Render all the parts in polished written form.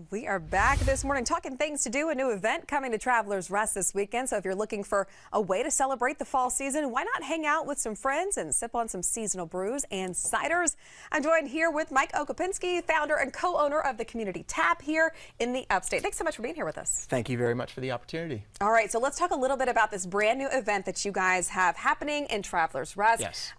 We are back this morning talking things to do. A new event coming to Travelers Rest this weekend. So if you're looking for a way to celebrate the fall season, why not hang out with some friends and sip on some seasonal brews and ciders? I'm joined here with Mike Okopinski, founder and co-owner of the Community Tap here in the Upstate. Thanks so much for being here with us. Thank you very much for the opportunity. All right, so let's talk a little bit about this brand new event that you guys have happening in Travelers Rest. Yes.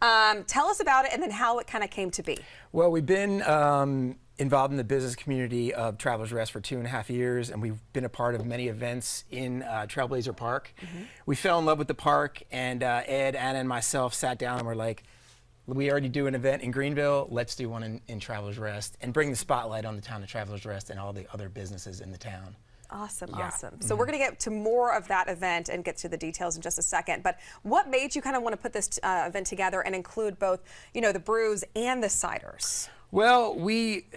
Tell us about it and then how it kind of came to be. Well, we've been involved in the business community of Travelers Rest for 2.5 years, and we've been a part of many events in Trailblazer Park. We fell in love with the park, and Ed, Anna, and myself sat down and were like, we already do an event in Greenville, let's do one in Travelers Rest and bring the spotlight on the town of Travelers Rest and all the other businesses in the town. Awesome, Yeah. awesome. So we're going to get to more of that event and get to the details in just a second. But what made you kind of want to put this event together and include both, you know, the brews and the ciders? Well,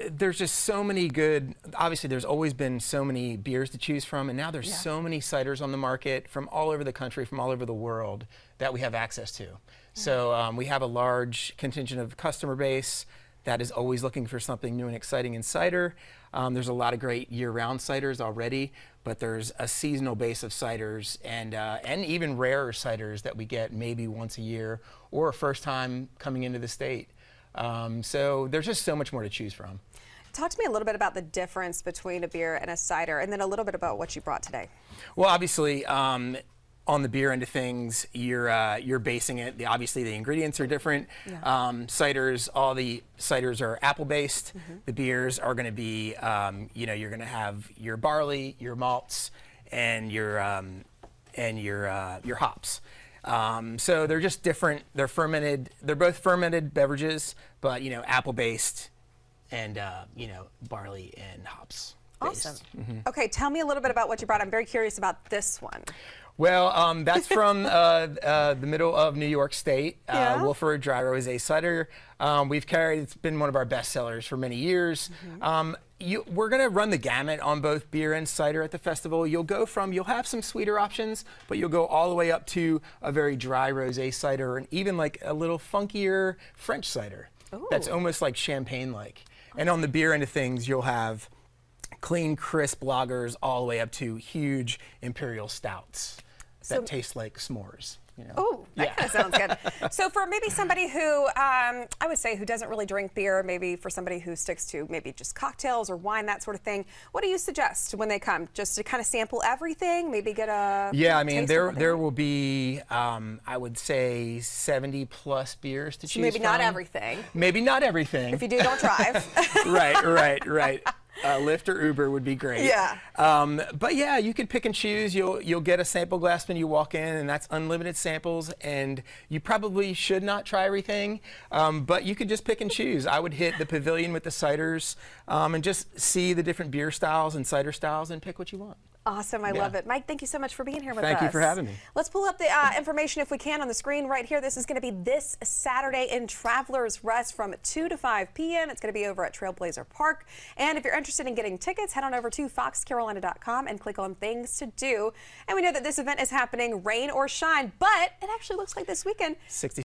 there's just so many good, obviously there's always been so many beers to choose from, and now there's so many ciders on the market from all over the country, from all over the world that we have access to. So we have a large contingent of customer base that is always looking for something new and exciting in cider. There's a lot of great year-round ciders already, but there's a seasonal base of ciders and even rarer ciders that we get maybe once a year or a first time coming into the state. So there's just so much more to choose from. Talk to me a little bit about the difference between a beer and a cider, and then a little bit about what you brought today. Well, obviously, on the beer end of things, you're basing it. Obviously, the ingredients are different. Ciders, all the ciders are apple-based. The beers are going to be, you know, you're going to have your barley, your malts, and your hops. So they're just different. They're fermented. They're both fermented beverages, but you know, apple-based, and you know, barley and hops. Awesome. Okay, tell me a little bit about what you brought. I'm very curious about this one. Well, that's from the middle of New York State, Wolford Dry Rosé Cider. It's been one of our best sellers for many years. We're going to run the gamut on both beer and cider at the festival. You'll have some sweeter options, but you'll go all the way up to a very dry rosé cider and even like a little funkier French cider. Ooh. That's almost like champagne-like. And on the beer end of things, you'll have clean, crisp lagers all the way up to huge imperial stouts that taste like s'mores. You know? Oh, that kind of sounds good. So for maybe somebody who, I would say, who doesn't really drink beer, maybe for somebody who sticks to maybe just cocktails or wine, that sort of thing, what do you suggest when they come? Just to kind of sample everything, maybe get a I mean, there will be, I would say, 70 plus beers to choose maybe from. Not everything. Maybe not everything. If you do, don't drive. Right. Lyft or Uber would be great. Yeah. But yeah, you can pick and choose. You'll get a sample glass when you walk in, and that's unlimited samples. And you probably should not try everything, but you could just pick and choose. I would hit the pavilion with the ciders and just see the different beer styles and cider styles and pick what you want. Awesome. I love it. Mike, thank you so much for being here with us. Thank you for having me. Let's pull up the information if we can on the screen right here. This is going to be this Saturday in Travelers Rest from 2 to 5 p.m. It's going to be over at Trailblazer Park. And if you're interested in getting tickets, head on over to foxcarolina.com and click on things to do. And we know that this event is happening rain or shine, but it actually looks like this weekend